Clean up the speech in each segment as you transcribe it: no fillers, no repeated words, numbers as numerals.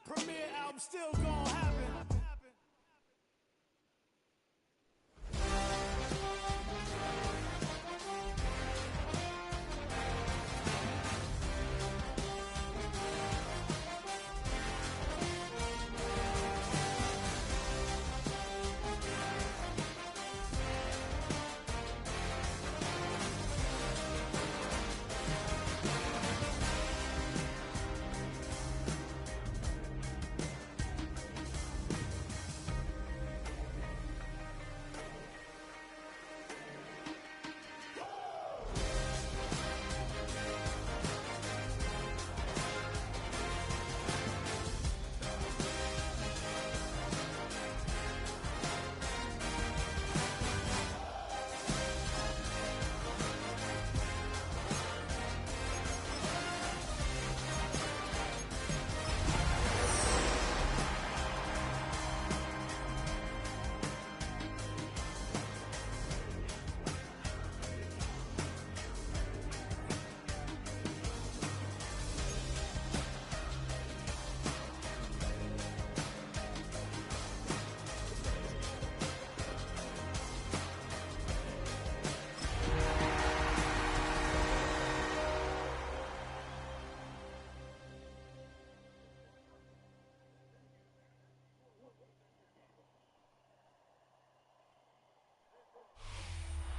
Premiere album still gonna happen.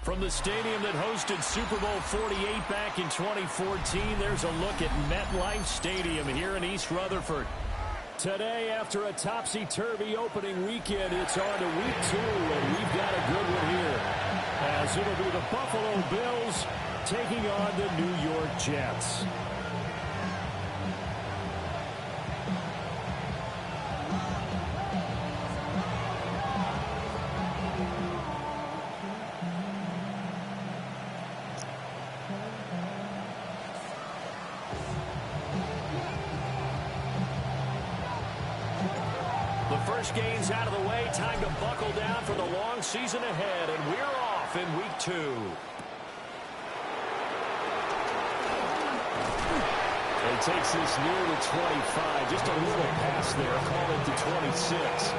From the stadium that hosted Super Bowl 48 back in 2014, there's a look at MetLife Stadium here in East Rutherford. Today, after a topsy-turvy opening weekend, it's on to week 2, and we've got a good one here, as it'll be the Buffalo Bills taking on the New York Jets. Games out of the way, time to buckle down for the long season ahead, and we're off in week 2. It takes this near the 25, just a little pass there, call it to 26.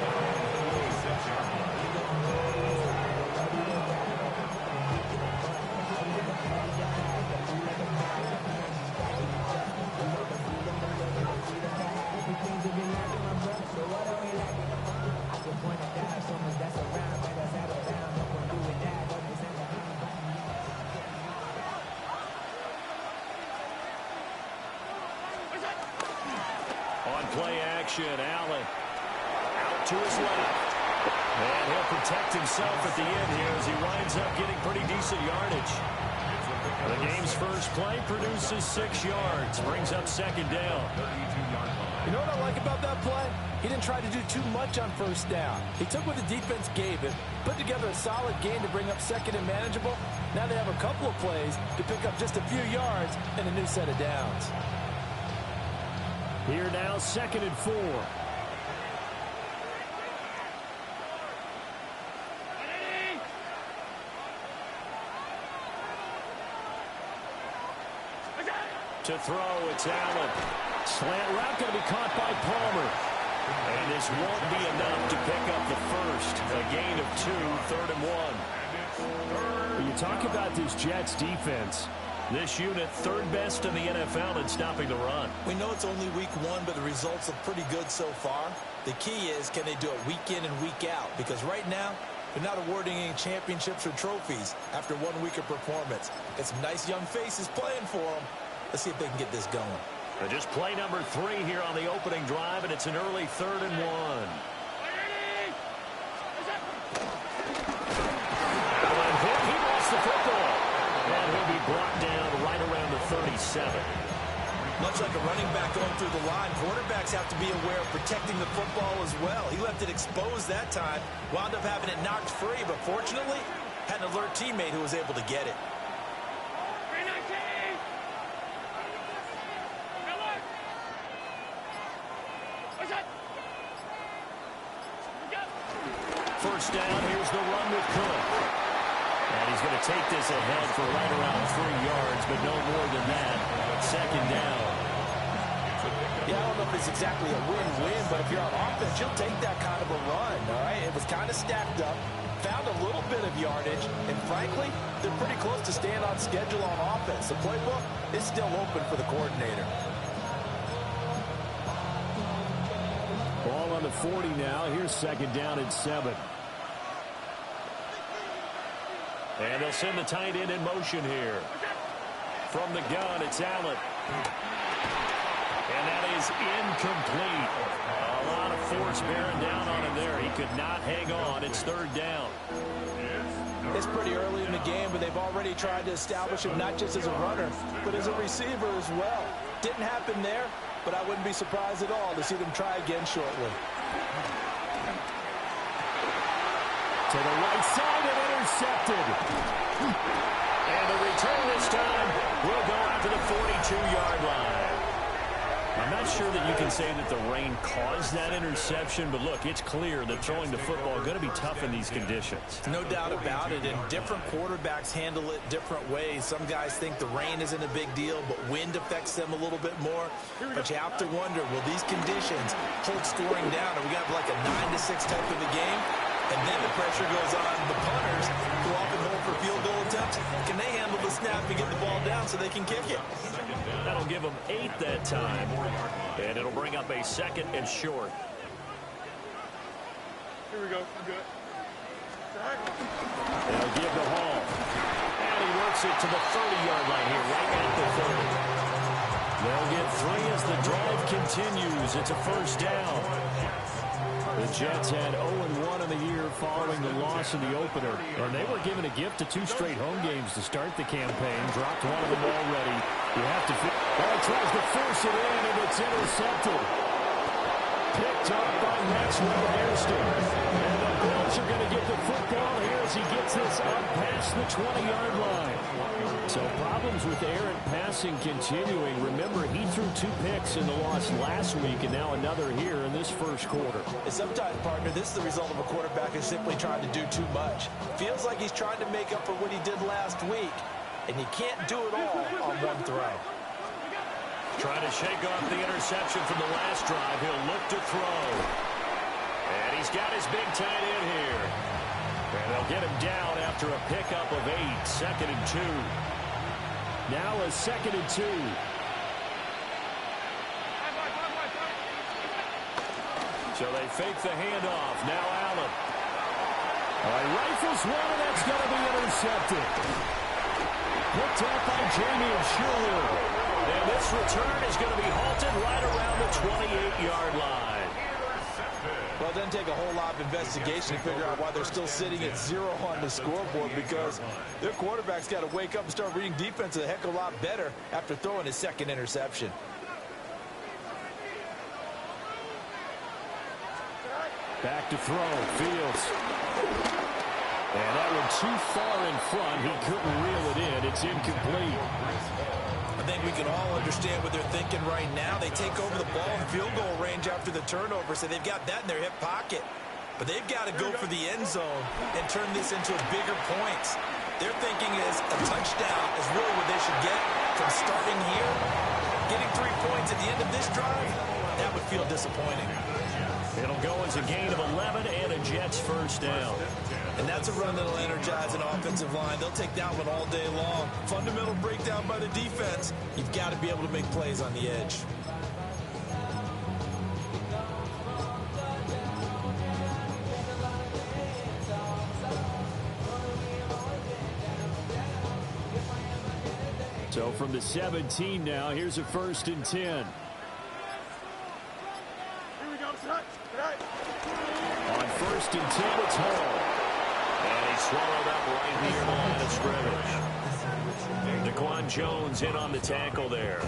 Allen out to his left. And he'll protect himself at the end here as he winds up getting pretty decent yardage. The game's first play produces 6 yards. Brings up second down. You know what I like about that play? He didn't try to do too much on first down. He took what the defense gave him, put together a solid game to bring up second and manageable. Now they have a couple of plays to pick up just a few yards and a new set of downs. Here now, 2nd and 4. To throw, it's Allen. Slant route going to be caught by Palmer. And this won't be enough to pick up the first. A gain of 2, 3rd and 1. When you talk about this Jets defense, this unit 3rd best in the NFL in stopping the run. We know it's only week 1, but the results look pretty good so far. The key is, can they do it week in and week out? Because right now, they're not awarding any championships or trophies after 1 week of performance. It's some nice young faces playing for them. Let's see if they can get this going. Just play number 3 here on the opening drive, and it's an early 3rd and 1. He lost the football. And he'll be brought down right around the 37. Much like a running back going through the line, quarterbacks have to be aware of protecting the football as well. He left it exposed that time, wound up having it knocked free, but fortunately, had an alert teammate who was able to get it. First down, here's the run with Cook. And he's going to take this ahead for right around 3 yards, but no more than that. 2nd down. if it's exactly a win-win, but if you're on offense, you'll take that kind of a run, all right? It was kind of stacked up, found a little bit of yardage, and frankly, they're pretty close to staying on schedule on offense. The playbook is still open for the coordinator. Ball on the 40 now. Here's second down and 7. And they'll send the tight end in motion here. From the gun, it's Allen. And that is incomplete. A lot of force bearing down on him there. He could not hang on. It's third down. It's pretty early in the game, but they've already tried to establish him not just as a runner, but as a receiver as well. Didn't happen there, but I wouldn't be surprised at all to see them try again shortly. To the right side and intercepted. And the return this time will go out to the 42-yard line. I'm not sure that you can say that the rain caused that interception, but look, it's clear that throwing the football is going to be tough in these conditions. No doubt about it, and different quarterbacks handle it different ways. Some guys think the rain isn't a big deal, but wind affects them a little bit more. But you have to wonder, will these conditions hold scoring down? Are we going to have like a 9-6 type of a game? And then the pressure goes on the punters, who often hold for field goal attempts. Can they handle the snap and get the ball down so they can kick it? That'll give them 8 that time. And it'll bring up a second and short. Here we go. I'm good. They'll give the Hall. And he works it to the 30-yard line here, right at the 30. They'll get 3 as the drive continues. It's a first down. The Jets had 0-1 in the year following the loss in the opener, and they were given a gift of 2 straight home games to start the campaign. Dropped one of them already. You have to tries to force it in, and it's intercepted. Picked up by Maxwell Hairston. And the Bills are going to get the football here as he gets this up past the 20-yard line. So problems with errant passing continuing. Remember, he threw 2 picks in the loss last week, and now another here in this first quarter. And sometimes, partner, this is the result of a quarterback who's simply trying to do too much. Feels like he's trying to make up for what he did last week, and you can't do it all on one throw. Trying to shake off the interception from the last drive. He'll look to throw. And he's got his big tight end here. And they'll get him down after a pickup of 8. Second and 2. Now a second and 2. So they fake the handoff. Now Allen. Rifles one, and that's going to be intercepted. Picked up by Jamie Sherwood. And this return is going to be halted right around the 28-yard line. Well, it doesn't take a whole lot of investigation to figure out why they're still sitting at 0 on the scoreboard, because their quarterback's got to wake up and start reading defense a heck of a lot better after throwing his second interception. Back to throw. Fields. And that one too far in front. He couldn't reel it in. It's incomplete. I think we can all understand what they're thinking right now. They take over the ball in field goal range after the turnover, so they've got that in their hip pocket. But they've got to go for the end zone and turn this into a bigger points. Their thinking is a touchdown is really what they should get from starting here. Getting 3 points at the end of this drive, that would feel disappointing. It'll go as a gain of 11 and a Jets first down. And that's a run that'll energize an offensive line. They'll take that one all day long. Fundamental breakdown by the defense. You've got to be able to make plays on the edge. So from the 17 now, here's a 1st and 10. Here we go. On 1st and 10, it's Hall. And he's swallowed up right near the line of scrimmage. Daquan Jones in on the tackle there.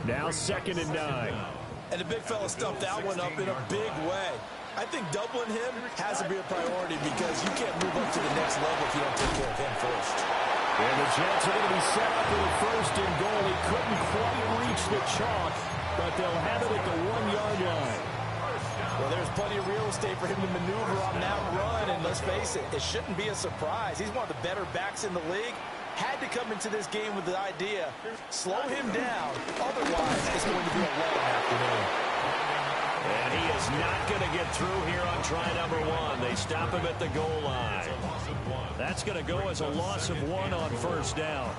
Now 2nd and 9. And the big fella stuffed that one up in a big way. I think doubling him has to be a priority, because you can't move up to the next level if you don't take care of him first. And the Jets are going to be set up for the 1st and goal. He couldn't quite reach the chalk, but they'll have it at the 1-yard line. Well, there's plenty of real estate for him to maneuver on that run, and let's face it, it shouldn't be a surprise. He's one of the better backs in the league. Had to come into this game with the idea, slow him down, otherwise it's going to be a long He's not going to get through here on try number 1. They stop him at the goal line. That's going to go as a loss of 1 on first down.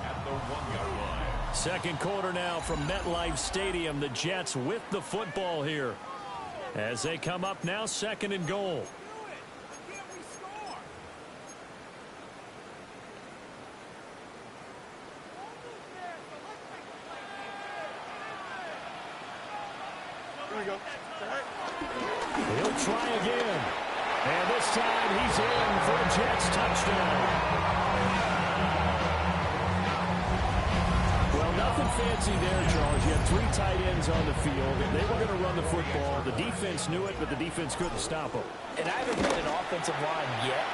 Second quarter now from MetLife Stadium. The Jets with the football here as they come up now, second and goal. He'll try again. And this time he's in for a Jets touchdown. Well, nothing fancy there, Charles. You had 3 tight ends on the field. They were going to run the football. The defense knew it, but the defense couldn't stop them. And I haven't met an offensive line yet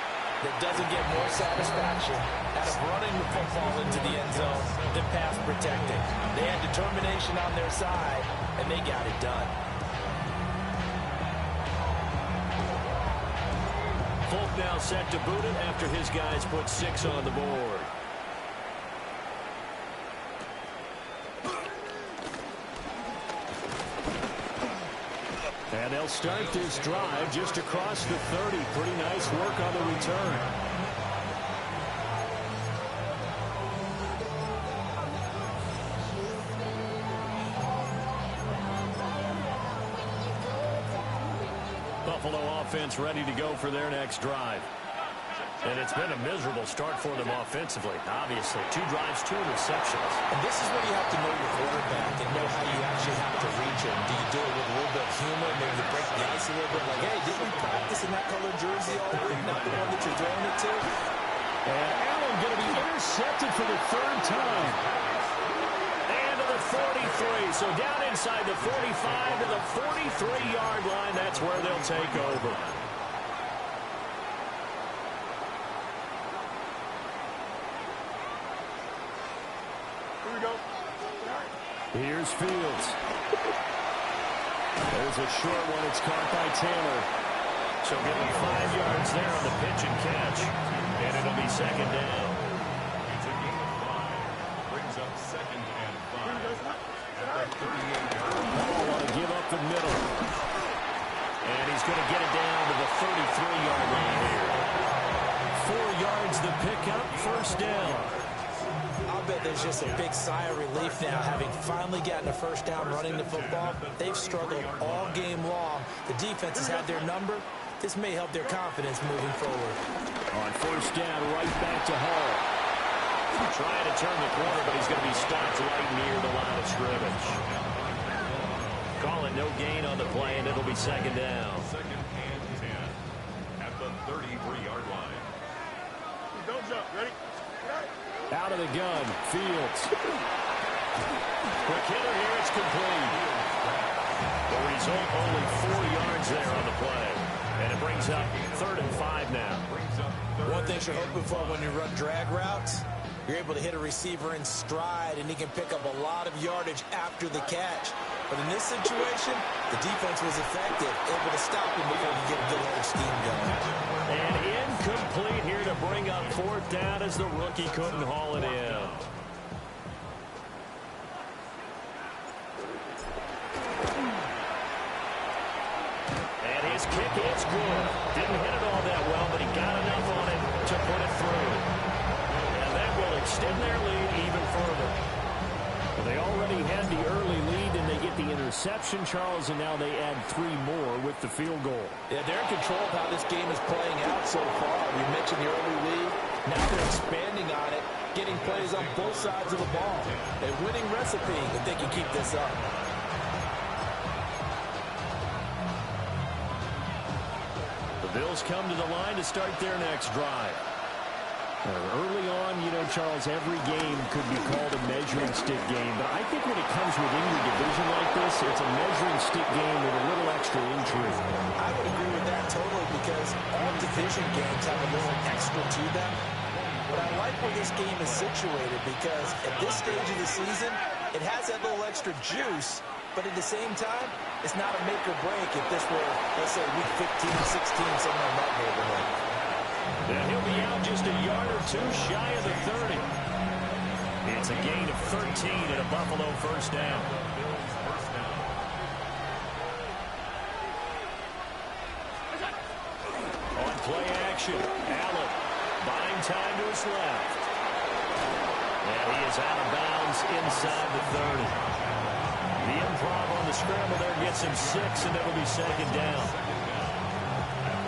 that doesn't get more satisfaction out of running the football into the end zone than pass protecting. They had determination on their side, and they got it done. Folk now set to boot it after his guys put 6 on the board. And they'll start this drive just across the 30. Pretty nice work on the return. Buffalo offense ready to go for their next drive. And it's been a miserable start for them offensively, obviously. 2 drives, 2 interceptions. And this is where you have to know your quarterback and know how you actually have to reach him. Do you do it with a little bit of humor, maybe to break the ice a little bit? Like, hey, didn't we practice in that colored jersey all week? Not the one that you're throwing it to? And Allen going to be intercepted for the 3rd time. And to the 43. So down inside the 45 to the 43-yard line. That's where they'll take over. Here's Fields. There's a short one. It's caught by Taylor. So give him 5 yards there on the pitch and catch. And it'll be second down. It's a gain of 5. Brings up second and 5. At the 38-yard line. Ball want to give up the middle. And he's going to get it down to the 33-yard line here. 4 yards the pickup, first down. I'll bet there's just a big sigh of relief now, having finally gotten a first down running the football. They've struggled all game long. The defense has had their number. This may help their confidence moving forward. On first down, right back to Hall. Trying to turn the corner, but he's going to be stopped right near the line of scrimmage. Call it no gain on the play, and it'll be second down. Second and 10 at the 33-yard line. Don't jump. Ready? Out of the gun, Fields. Quick hitter here, it's complete. The result, only 4 yards there on the play. And it brings up 3rd and 5 now. One thing you're hoping for when you run drag routes, you're able to hit a receiver in stride, and he can pick up a lot of yardage after the catch. But in this situation, the defense was effective, able to stop him before he get a good old steam going. And incomplete here to bring up 4th down as the rookie couldn't haul it in. And his kick is good. Didn't hit it all that well, but he got enough on it to put it through. And that will extend their lead even further. Well, they already had the early lead, and they get the interception, Charles, and now they add 3 more with the field goal. Yeah, they're in control of how this game is playing out so far. We mentioned the early lead. Now they're expanding on it, getting plays on both sides of the ball. A winning recipe if they can keep this up. The Bills come to the line to start their next drive. Early on, you know, Charles, every game could be called a measuring stick game. But I think when it comes within your division like this, it's a measuring stick game with a little extra intrigue. I would agree with that totally, because all division games have a little extra to them. But I like where this game is situated, because at this stage of the season, it has that little extra juice. But at the same time, it's not a make or break if this were, let's say, week 15, 16, somewhere in that neighborhood. And he'll be out just a yard or 2 shy of the 30. It's a gain of 13 and a Buffalo first down. action. Allen buying time to his left. And he is out of bounds inside the 30. The improv on the scramble there gets him 6, and it'll be second down.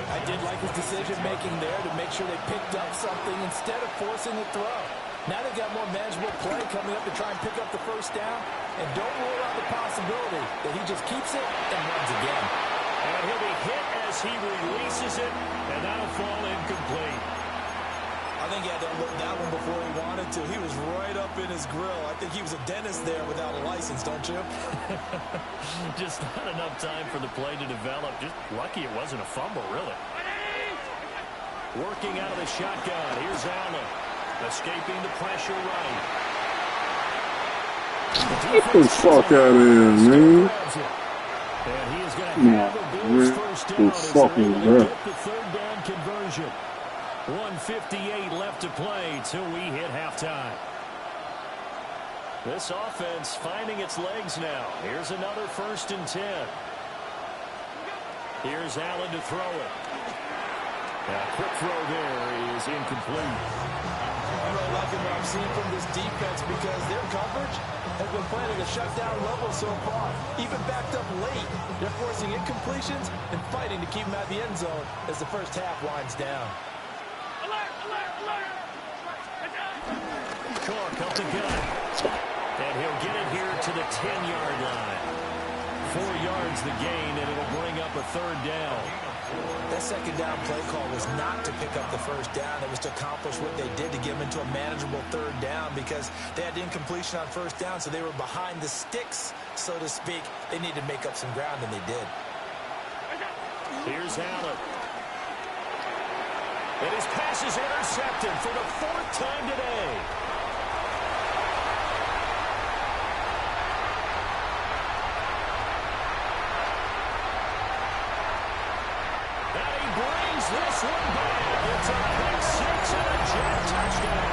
I did like his decision-making there to make sure they picked up something instead of forcing the throw. Now they've got more manageable play coming up to try and pick up the first down. And don't rule out the possibility that he just keeps it and runs again. And he'll be hit as he releases it, and that'll fall incomplete. I think he had to look that one before he wanted to. He was right up in his grill. I think he was a dentist there without a license, don't you? Just not enough time for the play to develop. Just lucky it wasn't a fumble, really. Working out of the shotgun. Here's Allen. Escaping the pressure right. Get the fuck out of here, man. And he is going to have a Bills first down as they're able to get the third down conversion. 1:58 left to play till we hit halftime. This offense finding its legs now. Here's another 1st and 10. Here's Allen to throw it. A quick throw there is incomplete. I'm really liking what I'm seeing from this defense because their coverage has been playing at a shutdown level so far. Even backed up late, they're forcing incompletions and fighting to keep them out of the end zone as the first half winds down. Clark up the gun. And he'll get it here to the 10-yard line. 4 yards the gain, and it'll bring up a third down. That second down play call was not to pick up the first down. It was to accomplish what they did to get them into a manageable third down because they had incompletion on first down, so they were behind the sticks, so to speak. They needed to make up some ground, and they did. Here's Allen. And his pass is intercepted for the 4th time today. This one back. It's a pick 6 and a Jet touchdown.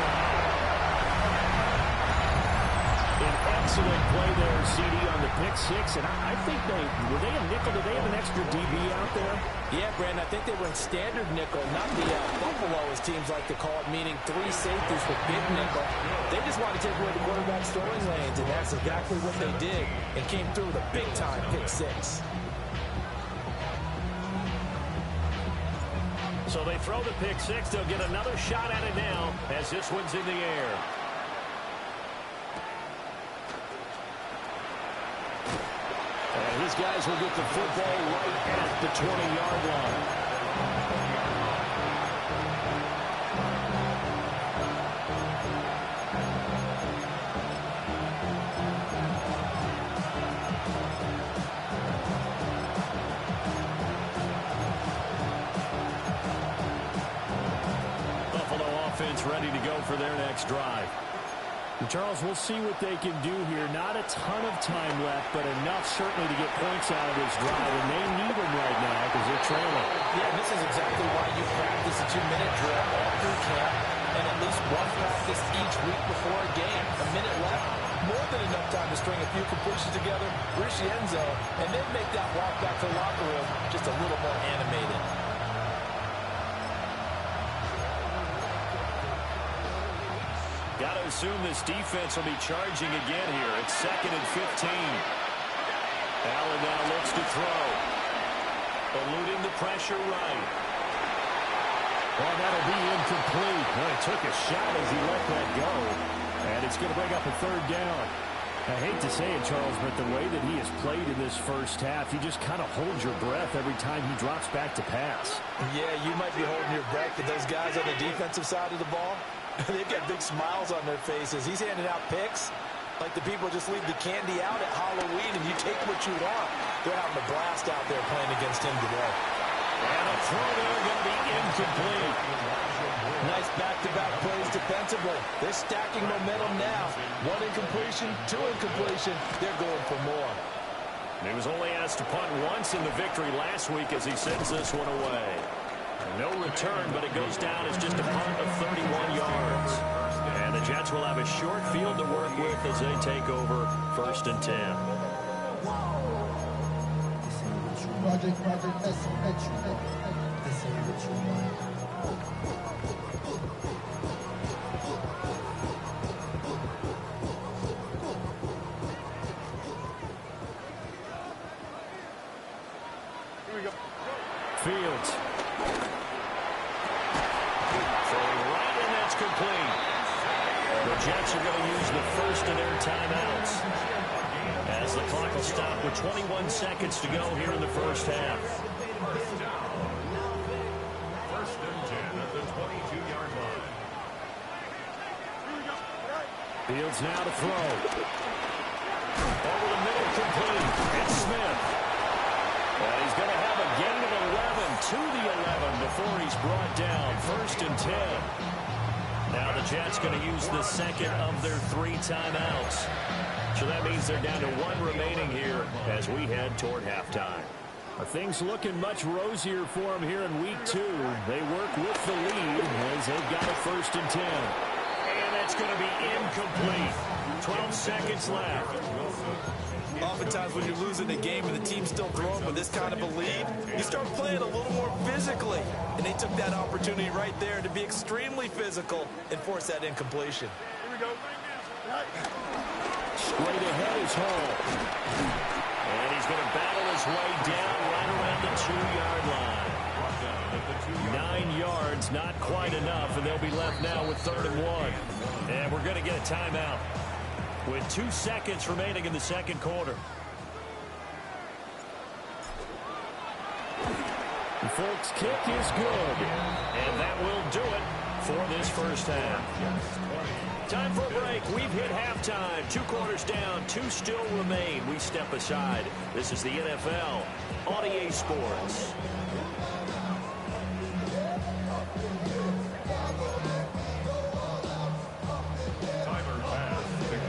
An excellent play there, CD, on the pick 6. And I think were they a nickel? Did they have an extra DB out there? Yeah, Brandon, I think they were in standard nickel, not the buffalo, as teams like to call it, meaning 3 safeties for big nickel. They just wanted to take away the quarterback's throwing lanes, and that's exactly what they did and came through with a big-time pick 6. So they throw the pick 6. They'll get another shot at it now as this one's in the air. And these guys will get the football right at the 20-yard line. Ready to go for their next drive. And Charles, we'll see what they can do here. Not a ton of time left, but enough certainly to get points out of this drive, and they need them right now because they're trailing. Yeah, this is exactly why you practice a 2-minute drill all through camp and at least one practice each week before a game. A minute left, more than enough time to string a few completions together, reach the end zone, and then make that walk back to the locker room just a little more animated. Got to assume this defense will be charging again here. It's 2nd and 15. Allen now looks to throw. Eluding the pressure right. Well, that'll be incomplete. Well, he took a shot as he let that go. And it's going to bring up a third down. I hate to say it, Charles, but the way that he has played in this first half, you just kind of hold your breath every time he drops back to pass. Yeah, you might be holding your breath, but those guys on the defensive side of the ball, they've got big smiles on their faces. He's handing out picks like the people just leave the candy out at Halloween and you take what you want. They're having a blast out there playing against him today. And a throw there going to be incomplete. Nice back-to-back plays defensively. They're stacking momentum now. 1 incompletion, 2 incompletion. They're going for more. And he was only asked to punt once in the victory last week as he sends this one away. No return, but it goes down as just a punt of 31 yards. And the Jets will have a short field to work with as they take over 1st and 10. Project, Fields. Throwing right, and that's complete. The Jets are going to use the first of their timeouts as the clock will stop with 21 seconds to go here in the first half. First and 10 at the 22-yard line. Fields now to throw. Over the middle, complete. It's Smith. And he's going to have a gain of 11 to the 11 before he's brought down. First and 10. Now the Jets going to use the second of their 3 timeouts. So that means they're down to 1 remaining here as we head toward halftime. Things looking much rosier for them here in week 2. They work with the lead as they've got a first and 10. And that's going to be incomplete. 12 seconds left. Oftentimes when you're losing a game and the team's still throwing with this kind of a lead, you start playing a little more physically. And they took that opportunity right there to be extremely physical and force that incompletion. Here we go. Straight ahead is Hall. And he's going to battle his way down right around the 2-yard line. 9 yards, not quite enough, and they'll be left now with 3rd and 1. And we're going to get a timeout with 2 seconds remaining in the second quarter. The Folks' kick is good, and that will do it for this first half. Time for a break. We've hit halftime. 2 quarters down, 2 still remain. We step aside. This is the NFL on EA Sports.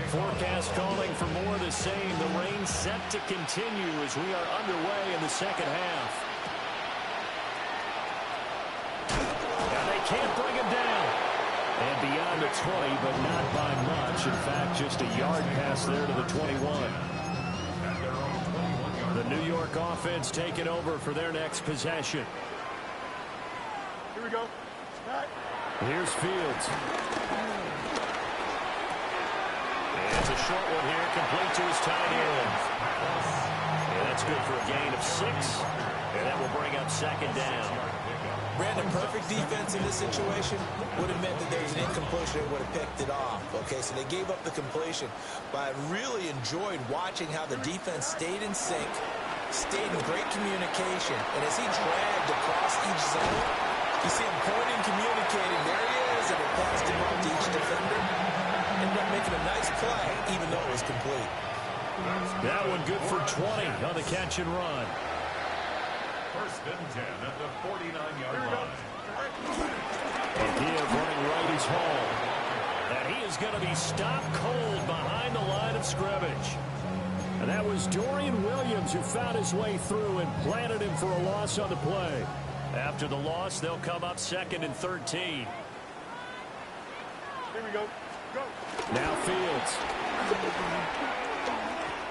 Forecast calling for more of the same. The rain set to continue as we are underway in the second half. And they can't bring him down. And beyond the 20, but not by much. In fact, just a yard pass there to the 21. The New York offense taking over for their next possession. Here we go. Here's Fields. It's a short one here, complete to his tight end. Yeah, that's good for a gain of 6, and that will bring up second down. Brandon, perfect defense in this situation would have meant that there was an incompletion and would have picked it off. Okay, so they gave up the completion, but I really enjoyed watching how the defense stayed in sync, stayed in great communication, and as he dragged across each zone, you see him pointing, communicating, there he is, and it passed him up to each defender. Ended up making a nice play, even though it was complete. That one good for 20 on the catch and run. First and 10 at the 49-yard line. And give running right is Hall. And he is going to be stopped cold behind the line of scrimmage. And that was Dorian Williams who found his way through and planted him for a loss on the play. After the loss, they'll come up 2nd and 13. Here we go. Go. Now Fields.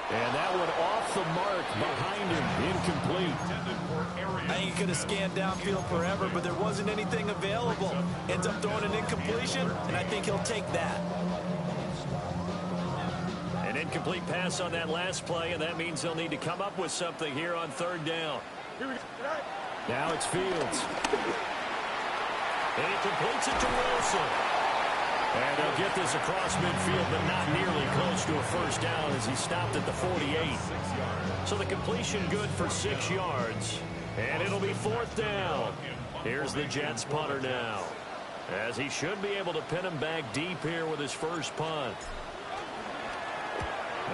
And that one off the mark behind him, incomplete. I think he could have scanned downfield forever, but there wasn't anything available. Ends up throwing an incompletion, and I think he'll take that. An incomplete pass on that last play, and that means they'll need to come up with something here on 3rd down. Here we go. Now it's Fields. And he completes it to Wilson. And they'll get this across midfield, but not nearly close to a first down as he stopped at the 48. So the completion good for 6 yards. And it'll be 4th down. Here's the Jets punter now, as he should be able to pin him back deep here with his first punt.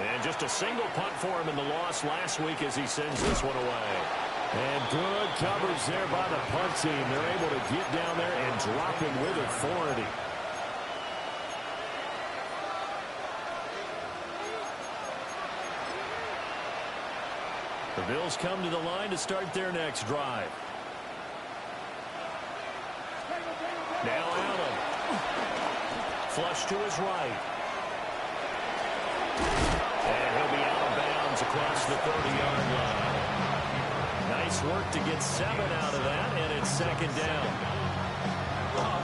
And just a single punt for him in the loss last week as he sends this one away. And good coverage there by the punt team. They're able to get down there and drop him with authority. The Bills come to the line to start their next drive. Now Allen. Flush to his right. And he'll be out of bounds across the 30-yard line. Nice work to get 7 out of that, and it's 2nd down.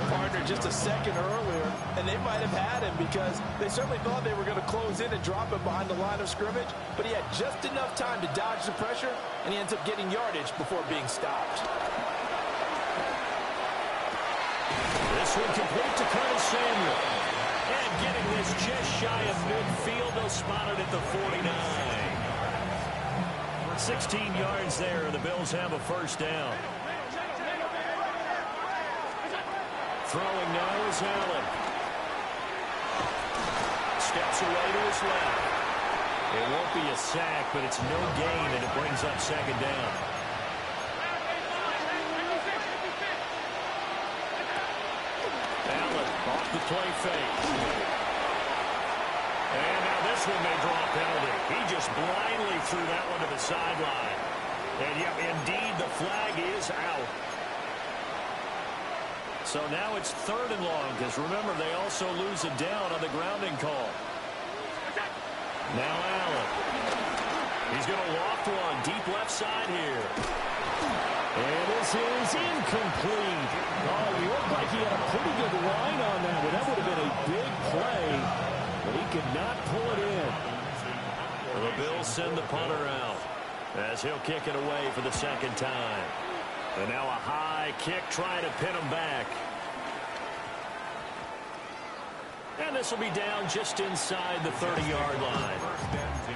partner just a second earlier, and they might have had him because they certainly thought they were going to close in and drop him behind the line of scrimmage, but he had just enough time to dodge the pressure, and he ends up getting yardage before being stopped. This one complete to Curtis Samuel. And getting this just shy of midfield, they'll spot it at the 49. 16 yards there, and the Bills have a first down. Throwing now is Allen. Steps away to his left. It won't be a sack, but it's no gain, and it brings up second down. Allen off the play fake. And now this one may draw a penalty. He just blindly threw that one to the sideline. And yep, indeed, the flag is out. So now it's 3rd and long, because remember, they also lose a down on the grounding call. Now Allen. He's going to loft one deep left side here. And this is incomplete. Oh, he looked like he had a pretty good line on that one. That would have been a big play, but he could not pull it in. The Bills send the punter out as he'll kick it away for the second time. And now a high kick trying to pin him back. And this will be down just inside the 30-yard line. First and 10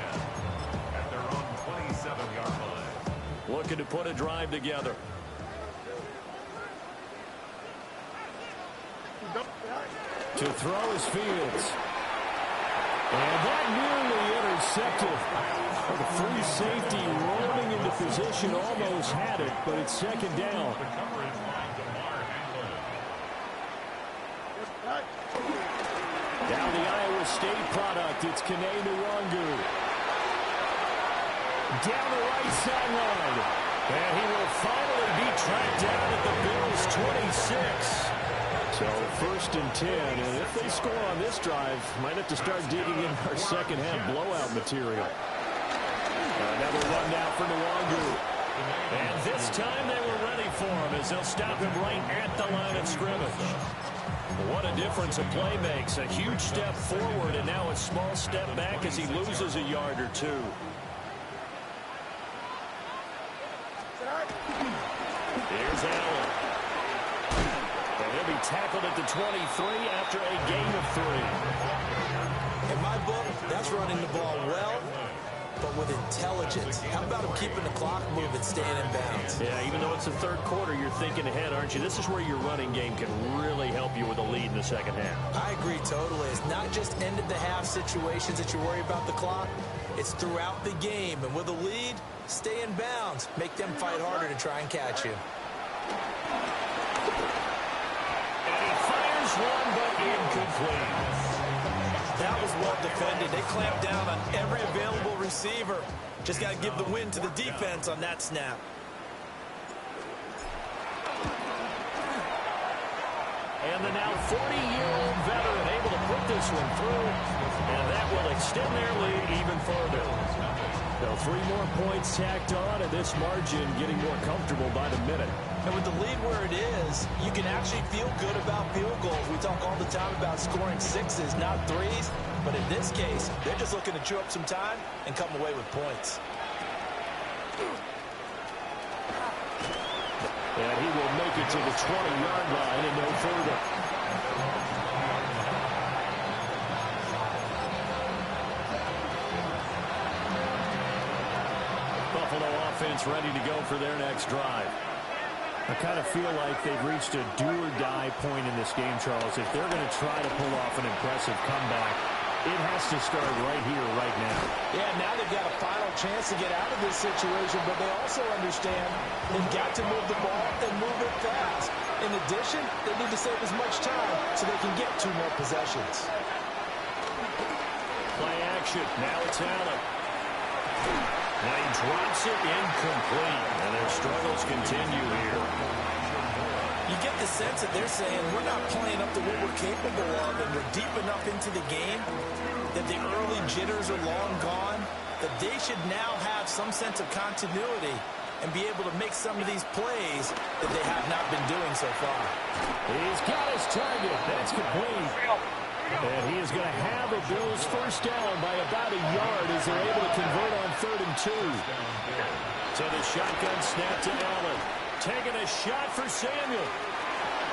at their own 27-yard line. Looking to put a drive together. To throw is Fields. And that nearly intercepted. The free safety rolling into position, almost had it, but it's second down. The coverage by DeMar Hamlin. Down the Iowa State product, it's Yr1. Down the right sideline. And he will finally be tracked down at the Bills' 26. So 1st and 10, and if they score on this drive, might have to start digging in our second half blowout material. Another one now for Yr1. And this time they were ready for him as they'll stop him right at the line of scrimmage. What a difference a play makes. A huge step forward and now a small step back as he loses a yard or two. Here's Allen. And he'll be tackled at the 23 after a gain of 3. In my book, that's running the ball well, but with intelligence. How about him keeping the clock moving, staying in bounds? Yeah, even though it's the 3rd quarter, you're thinking ahead, aren't you? This is where your running game can really help you with a lead in the second half. I agree totally. It's not just end-of-the-half situations that you worry about the clock. It's throughout the game. And with a lead, stay in bounds. Make them fight harder to try and catch you. And he fires one, but incomplete. That was well defended. They clamped down on every available receiver. Just got to give the win to the defense on that snap. And the now 40-year-old veteran able to put this one through, and that will extend their lead even further. So 3 more points tacked on, and this margin getting more comfortable by the minute. And with the lead where it is, you can actually feel good about field goals. We talk all the time about scoring 6s, not 3s. But in this case, they're just looking to chew up some time and come away with points. And he will make it to the 20-yard line and no further. Buffalo offense ready to go for their next drive. I kind of feel like they've reached a do-or-die point in this game, Charles. If they're going to try to pull off an impressive comeback, it has to start right here, right now. Yeah, now they've got a final chance to get out of this situation, but they also understand they've got to move the ball and move it fast. In addition, they need to save as much time so they can get 2 more possessions. Play action. Now it's Allen. Now he drops it incomplete, and their struggles continue here. You get the sense that they're saying we're not playing up to what we're capable of, and we're deep enough into the game that the early jitters are long gone, that they should now have some sense of continuity and be able to make some of these plays that they have not been doing so far. He's got his target. That's complete. And he is going to have the Bills first down by about a yard as they're able to convert on 3rd and 2. To the shotgun snap to Allen. Taking a shot for Samuel.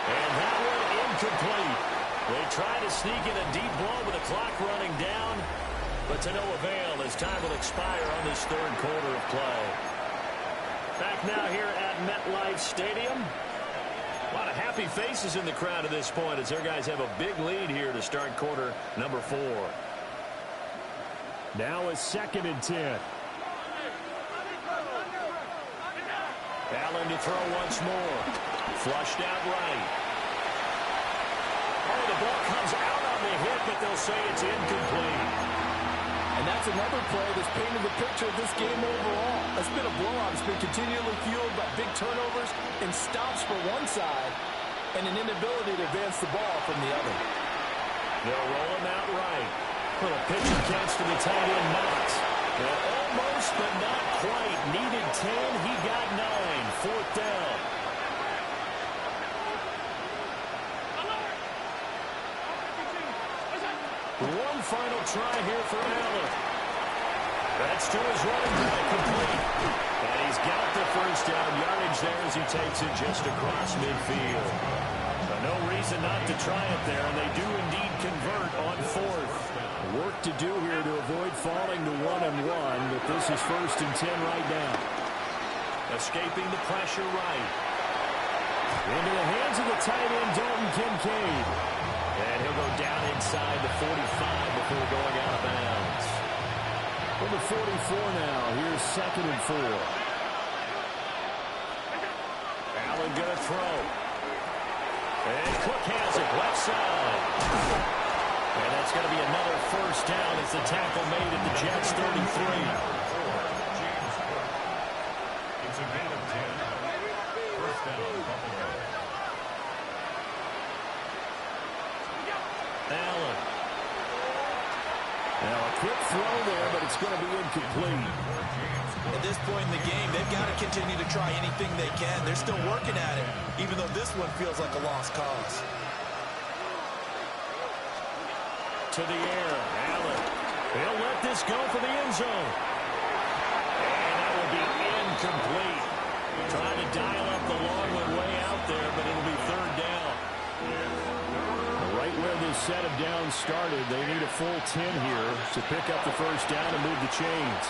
And that one incomplete. They try to sneak in a deep ball with the clock running down, but to no avail as time will expire on this 3rd quarter of play. Back now here at MetLife Stadium. A lot of happy faces in the crowd at this point as their guys have a big lead here to start quarter number 4. Now a 2nd and 10. Allen to throw once more. Flushed out right. Oh, the ball comes out on the hit, but they'll say it's incomplete. And that's another play that's painted the picture of this game overall. It's been a blowout. It's been continually fueled by big turnovers and stops for one side and an inability to advance the ball from the other. They'll roll him out right. Little pitching catch to the tight end, Knox. Almost, but not quite. Needed 10. He got 9. 4th down. One final try here for Allen. That's to his running back, complete. And he's got the first down yardage there as he takes it just across midfield. No reason not to try it there, and they do indeed convert on 4th. Work to do here to avoid falling to 1-1, but this is 1st and 10 right now. Escaping the pressure right. Into the hands of the tight end, Dalton Kincaid. And he'll go down inside the 45 before going out of bounds. Number 44 now. Here's 2nd and 4. Allen going to throw. And Cook has it left side. And that's going to be another first down as the tackle made at the Jets' 33. It's a gain of 10. First down, Buffalo. Allen. Now a quick throw there, but it's going to be incomplete. At this point in the game, they've got to continue to try anything they can. They're still working at it, even though this one feels like a lost cause. To the air, Allen. He'll let this go for the end zone. And that will be incomplete. Trying to dial up the long one way out there, but it'll be 3rd down. Right where this set of downs started, they need a full 10 here to pick up the first down and move the chains.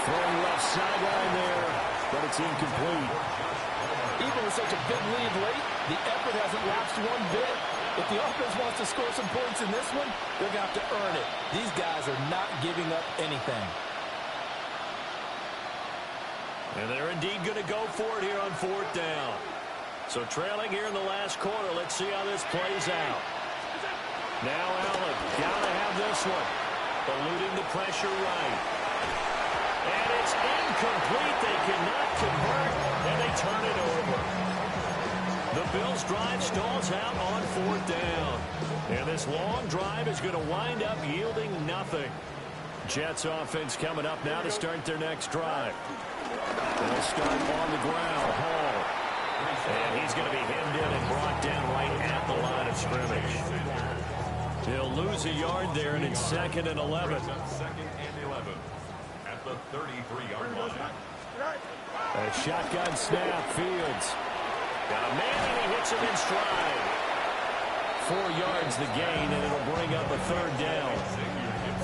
Throwing left sideline there, but it's incomplete. Even with such a big lead late, the effort hasn't lapsed one bit. If the offense wants to score some points in this one, they're going to have to earn it. These guys are not giving up anything. And they're indeed going to go for it here on 4th down. So trailing here in the last quarter, let's see how this plays out. Now Allen, got to have this one. Eluding the pressure right. And it's incomplete. They cannot convert, and they turn it over. The Bills' drive stalls out on 4th down. And this long drive is going to wind up yielding nothing. Jets offense coming up now to start their next drive. They'll start on the ground. Hall. And he's going to be hemmed in and brought down right at the line of scrimmage. He'll lose a yard there, and it's 2nd and 11. 2nd and 11 at the 33-yard line. A shotgun snap, Fields. Got a man, and he hits him in stride. 4 yards the gain, and it'll bring up a 3rd down.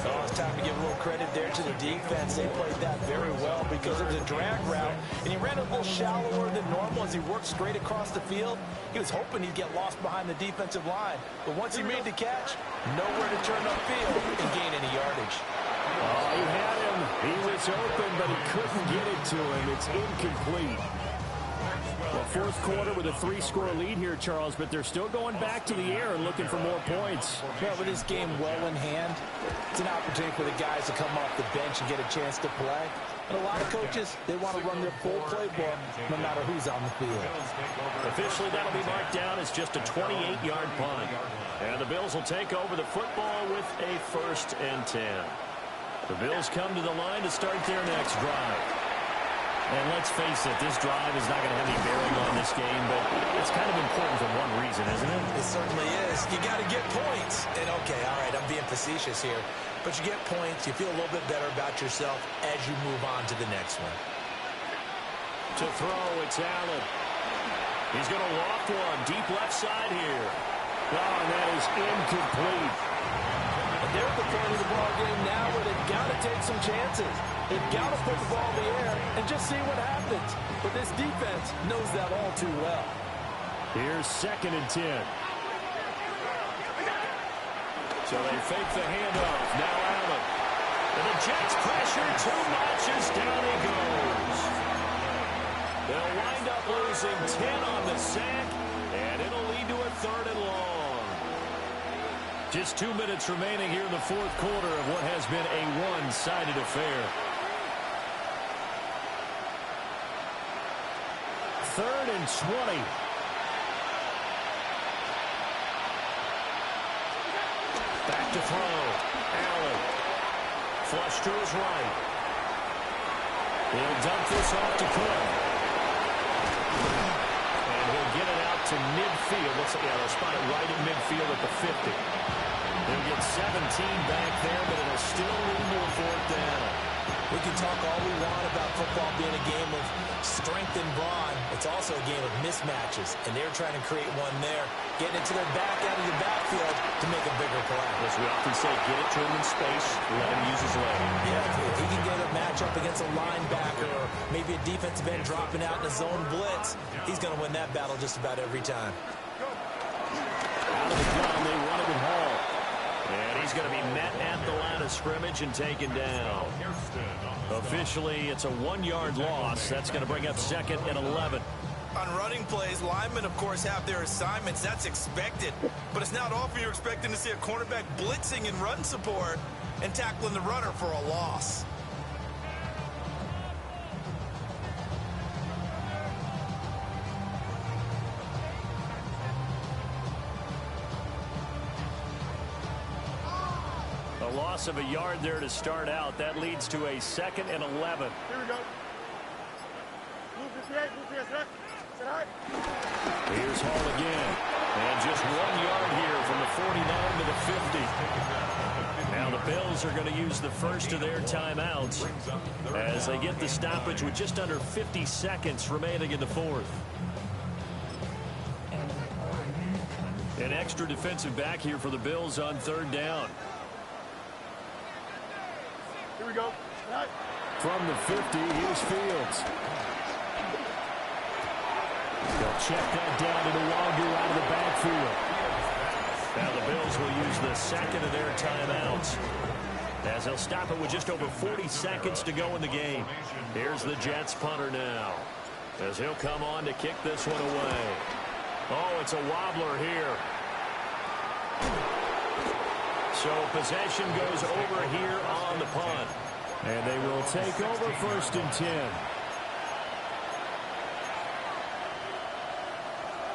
Oh, it's time to give a little credit there to the defense. They played that very well because it was a drag route, and he ran a little shallower than normal as he worked straight across the field. He was hoping he'd get lost behind the defensive line, but once he made the catch, nowhere to turn upfield and gain any yardage. Oh, he had him. He was open, but he couldn't get it to him. It's incomplete. Well, 4th quarter with a 3-score lead here, Charles, but they're still going back to the air and looking for more points. Yeah, with this game well in hand, it's an opportunity for the guys to come off the bench and get a chance to play. And a lot of coaches, they want to run their full playbook no matter who's on the field. Officially, that'll be marked down as just a 28-yard punt. And the Bills will take over the football with a 1st and 10. The Bills come to the line to start their next drive. And let's face it, this drive is not going to have any bearing on this game, but it's kind of important for one reason, isn't it? It certainly is. You got to get points. And, okay, all right, I'm being facetious here. But you get points, you feel a little bit better about yourself as you move on to the next one. To throw, it's Allen. He's going to loft one, deep left side here. Oh, and that is incomplete. They're at the point of the ball game now where they've got to take some chances. They've got to put the ball in the air and just see what happens. But this defense knows that all too well. Here's 2nd and 10. So they fake the handoff. Now Allen. And the Jets pressure too much as down he goes. They'll wind up losing 10 on the sack, and it'll lead to a 3rd and long. Just 2 minutes remaining here in the 4th quarter of what has been a one-sided affair. 3rd and 20. Back to throw. Allen. Flush to his right. He'll dump this off to Cook. And he'll get it out to midfield. Looks like they'll spot it right in midfield at the 50. They'll get 17 back there, but it'll still lead to a 4th down. We can talk all we want about football being a game of strength and brawn. It's also a game of mismatches, and they're trying to create one there, getting it to their back out of the backfield to make a bigger play. As we often say, get it to him in space, let him use his leg. Yeah, if he can get a matchup against a linebacker or maybe a defensive end dropping out in a zone blitz, he's going to win that battle just about every time. Out of the gun, they run it with Hall. And he's going to be met at the line of scrimmage and taken down. Officially, it's a 1-yard loss. That's going to bring up 2nd and 11. On running plays, linemen, of course, have their assignments. That's expected. But it's not often you're expecting to see a cornerback blitzing in run support and tackling the runner for a loss. A loss of a yard there to start out. That leads to a 2nd and 11. Here we go. Move 58, move 58. Sit high. Here's Hall again. And just 1 yard here from the 49 to the 50. Now the Bills are going to use the first of their timeouts as they get the stoppage with just under 50 seconds remaining in the 4th. An extra defensive back here for the Bills on 3rd down. Here we go. Right. From the 50, here's Fields. They'll check that down to the Wagyu out of the backfield. Now the Bills will use the 2nd of their timeouts as they'll stop it with just over 40 seconds to go in the game. Here's the Jets punter now as he'll come on to kick this one away. Oh, it's a wobbler here. So possession goes over here on the punt. And they will take over 1st and 10.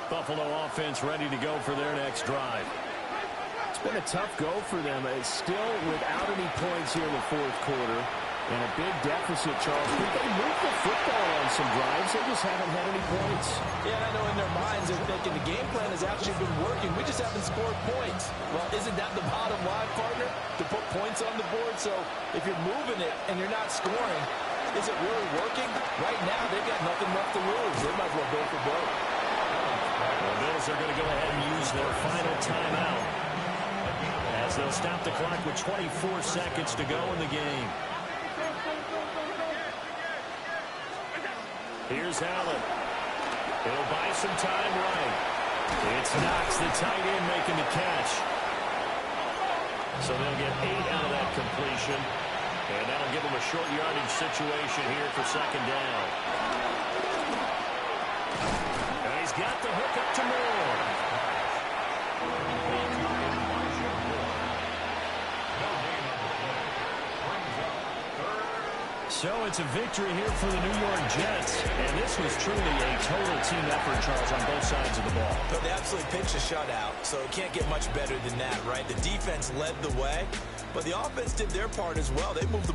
Buffalo offense ready to go for their next drive. It's been a tough go for them. It's still without any points here in the 4th quarter. And a big deficit, Charles. They moved the football on some drives. They just haven't had any points. Yeah, I know in their minds they're thinking the game plan has actually been working. We just haven't scored points. Well, isn't that the bottom line, partner? To put points on the board? So if you're moving it and you're not scoring, is it really working? Right now, they've got nothing left to lose. They might as well go for broke. The Bills are going to go ahead and use their final timeout as they'll stop the clock with 24 seconds to go in the game. Here's Allen. He'll buy some time right. It's Knox, the tight end, making the catch. So they'll get 8 out of that completion. And that'll give them a short yardage situation here for 2nd down. And he's got the hook up to Moore. So it's a victory here for the New York Jets. And this was truly a total team effort, Charles, on both sides of the ball. But they absolutely pitched a shutout, so it can't get much better than that, right? The defense led the way, but the offense did their part as well. They moved the ball.